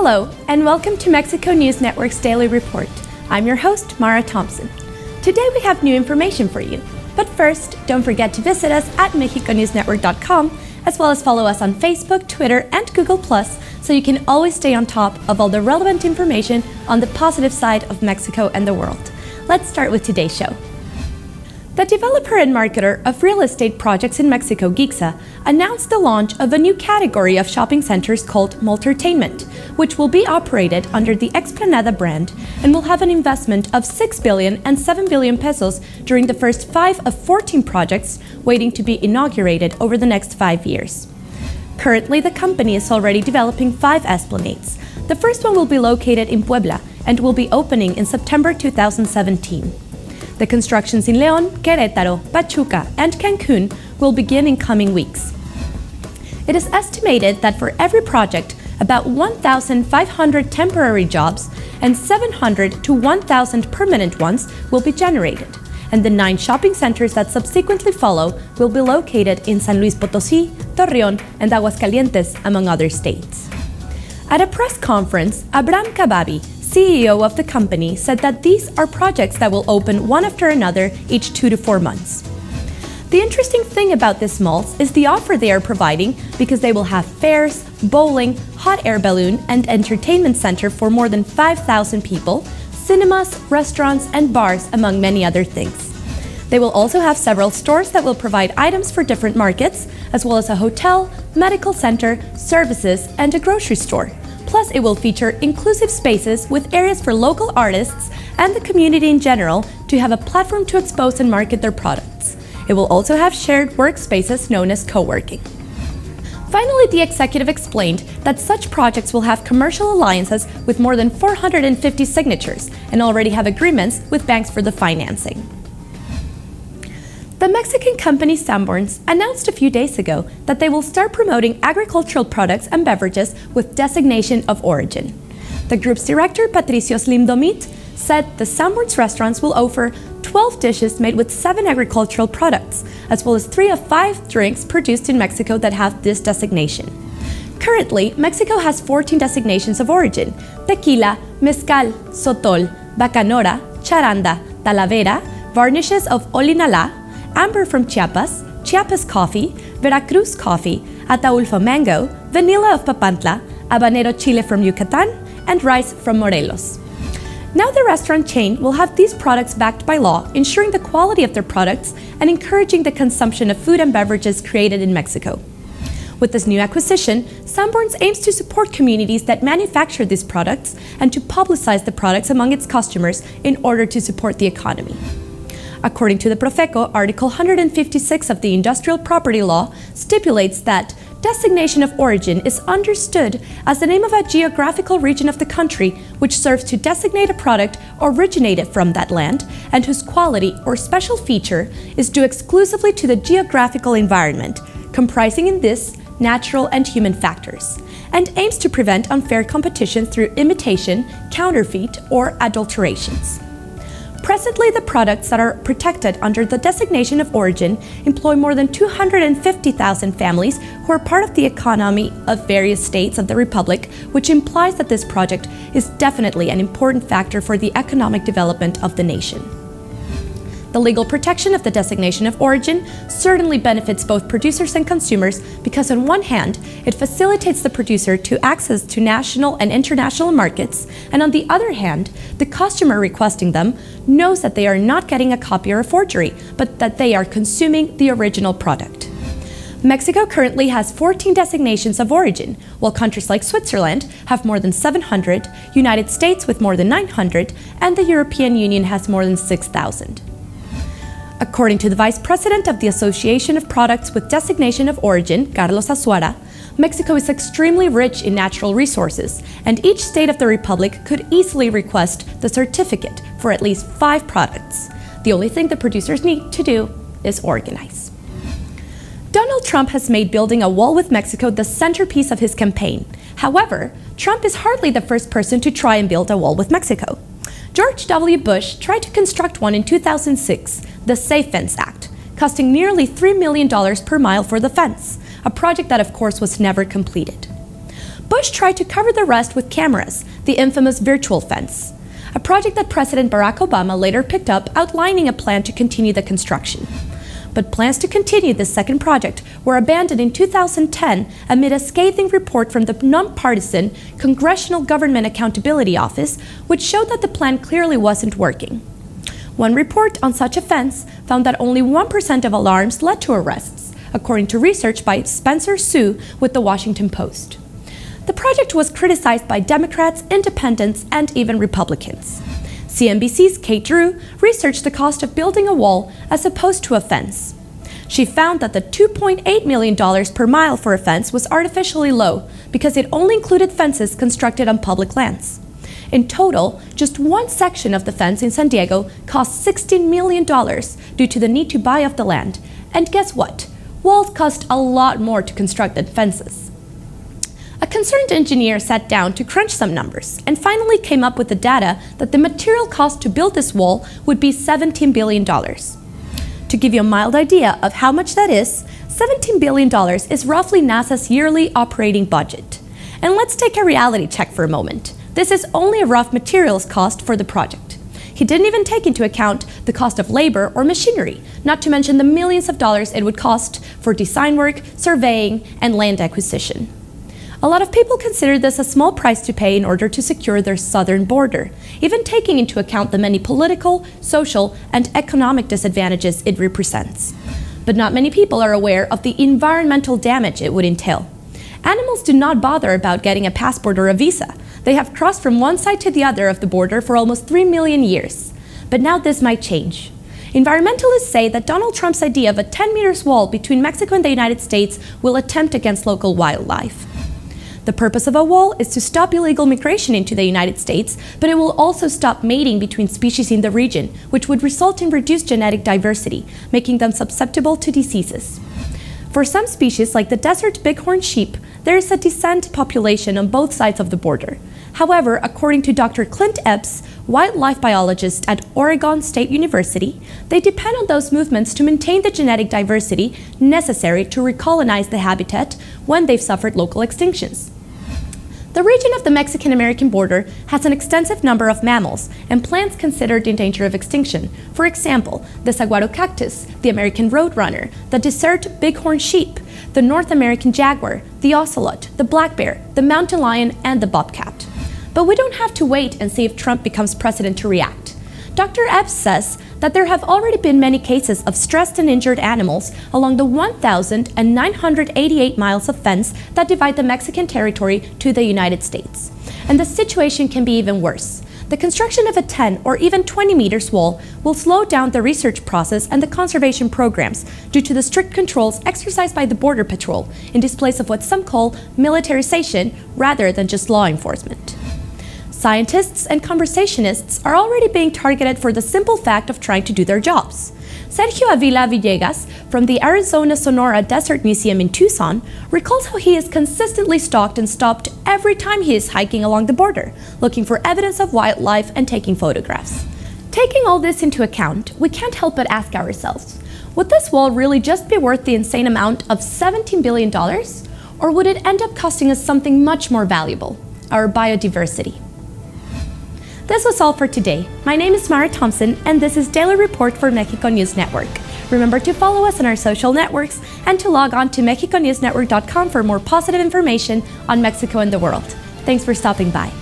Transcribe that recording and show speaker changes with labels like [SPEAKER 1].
[SPEAKER 1] Hello, and welcome to Mexico News Network's Daily Report. I'm your host, Mara Thompson. Today we have new information for you. But first, don't forget to visit us at mexiconewsnetwork.com, as well as follow us on Facebook, Twitter, and Google+, so you can always stay on top of all the relevant information on the positive side of Mexico and the world. Let's start with today's show. The developer and marketer of real estate projects in Mexico, Gixa, announced the launch of a new category of shopping centers called Multertainment, which will be operated under the Explanada brand and will have an investment of 6 billion and 7 billion pesos during the first 5 of 14 projects waiting to be inaugurated over the next 5 years. Currently, the company is already developing 5 esplanades. The first one will be located in Puebla and will be opening in September 2017. The constructions in León, Querétaro, Pachuca, and Cancún will begin in coming weeks. It is estimated that for every project, about 1,500 temporary jobs and 700 to 1,000 permanent ones will be generated, and the 9 shopping centers that subsequently follow will be located in San Luis Potosí, Torreón, and Aguascalientes, among other states. At a press conference, Abraham Kababi, CEO of the company, said that these are projects that will open one after another each 2 to 4 months. The interesting thing about these malls is the offer they are providing, because they will have fairs, bowling, hot air balloon, and entertainment center for more than 5,000 people, cinemas, restaurants, and bars, among many other things. They will also have several stores that will provide items for different markets, as well as a hotel, medical center, services, and a grocery store. Plus, it will feature inclusive spaces with areas for local artists and the community in general to have a platform to expose and market their products. It will also have shared workspaces known as co-working. Finally, the executive explained that such projects will have commercial alliances with more than 450 signatures and already have agreements with banks for the financing. The Mexican company Sanborns announced a few days ago that they will start promoting agricultural products and beverages with designation of origin. The group's director, Patricio Slim Domit, said the Sanborns restaurants will offer 12 dishes made with 7 agricultural products, as well as 3 of 5 drinks produced in Mexico that have this designation. Currently, Mexico has 14 designations of origin: tequila, mezcal, sotol, bacanora, charanda, talavera, varnishes of Olinala, amber from Chiapas, Chiapas coffee, Veracruz coffee, Ataulfo mango, vanilla of Papantla, habanero chile from Yucatan, and rice from Morelos. Now the restaurant chain will have these products backed by law, ensuring the quality of their products and encouraging the consumption of food and beverages created in Mexico. With this new acquisition, Sanborns aims to support communities that manufacture these products and to publicize the products among its customers in order to support the economy. According to the Profeco, Article 156 of the Industrial Property Law stipulates that designation of origin is understood as the name of a geographical region of the country which serves to designate a product originated from that land and whose quality or special feature is due exclusively to the geographical environment, comprising in this natural and human factors, and aims to prevent unfair competition through imitation, counterfeit, or adulterations. Presently, the products that are protected under the designation of origin employ more than 250,000 families who are part of the economy of various states of the Republic, which implies that this project is definitely an important factor for the economic development of the nation. The legal protection of the designation of origin certainly benefits both producers and consumers because, on one hand, it facilitates the producer to access to national and international markets, and on the other hand, the customer requesting them knows that they are not getting a copy or a forgery, but that they are consuming the original product. Mexico currently has 14 designations of origin, while countries like Switzerland have more than 700, United States with more than 900, and the European Union has more than 6,000. According to the Vice President of the Association of Products with Designation of Origin, Carlos Azuara, Mexico is extremely rich in natural resources, and each state of the Republic could easily request the certificate for at least 5 products. The only thing the producers need to do is organize. Donald Trump has made building a wall with Mexico the centerpiece of his campaign. However, Trump is hardly the first person to try and build a wall with Mexico. George W. Bush tried to construct one in 2006, the Safe Fence Act, costing nearly $3 million per mile for the fence, a project that of course was never completed. Bush tried to cover the rest with cameras, the infamous virtual fence, a project that President Barack Obama later picked up, outlining a plan to continue the construction. But plans to continue this second project were abandoned in 2010 amid a scathing report from the nonpartisan Congressional Government Accountability Office, which showed that the plan clearly wasn't working. One report on such a fence found that only 1% of alarms led to arrests, according to research by Spencer Hsu with the Washington Post. The project was criticized by Democrats, independents, and even Republicans. CNBC's Kate Drew researched the cost of building a wall as opposed to a fence. She found that the $2.8 million per mile for a fence was artificially low because it only included fences constructed on public lands. In total, just one section of the fence in San Diego cost $16 million due to the need to buy off the land. And guess what? Walls cost a lot more to construct than fences. A concerned engineer sat down to crunch some numbers and finally came up with the data that the material cost to build this wall would be $17 billion. To give you a mild idea of how much that is, $17 billion is roughly NASA's yearly operating budget. And let's take a reality check for a moment. This is only a rough materials cost for the project. He didn't even take into account the cost of labor or machinery, not to mention the millions of dollars it would cost for design work, surveying, and land acquisition. A lot of people consider this a small price to pay in order to secure their southern border, even taking into account the many political, social, and economic disadvantages it represents. But not many people are aware of the environmental damage it would entail. Animals do not bother about getting a passport or a visa. They have crossed from one side to the other of the border for almost 3 million years. But now this might change. Environmentalists say that Donald Trump's idea of a 10-meter wall between Mexico and the United States will attempt against local wildlife. The purpose of a wall is to stop illegal migration into the United States, but it will also stop mating between species in the region, which would result in reduced genetic diversity, making them susceptible to diseases. For some species, like the desert bighorn sheep, there is a descent population on both sides of the border. However, according to Dr. Clint Epps, wildlife biologist at Oregon State University, they depend on those movements to maintain the genetic diversity necessary to recolonize the habitat when they've suffered local extinctions. The region of the Mexican-American border has an extensive number of mammals and plants considered in danger of extinction. For example, the saguaro cactus, the American roadrunner, the desert bighorn sheep, the North American jaguar, the ocelot, the black bear, the mountain lion, and the bobcat. But we don't have to wait and see if Trump becomes president to react. Dr. Epps says that there have already been many cases of stressed and injured animals along the 1,988 miles of fence that divide the Mexican territory to the United States. And the situation can be even worse. The construction of a 10 or even 20 meters wall will slow down the research process and the conservation programs due to the strict controls exercised by the Border Patrol in displays of what some call militarization rather than just law enforcement. Scientists and conversationists are already being targeted for the simple fact of trying to do their jobs. Sergio Avila Villegas from the Arizona-Sonora Desert Museum in Tucson recalls how he is consistently stalked and stopped every time he is hiking along the border, looking for evidence of wildlife and taking photographs. Taking all this into account, we can't help but ask ourselves, would this wall really just be worth the insane amount of $17 billion? Or would it end up costing us something much more valuable, our biodiversity? This was all for today. My name is Mara Thompson, and this is Daily Report for Mexico News Network. Remember to follow us on our social networks and to log on to mexiconewsnetwork.com for more positive information on Mexico and the world. Thanks for stopping by.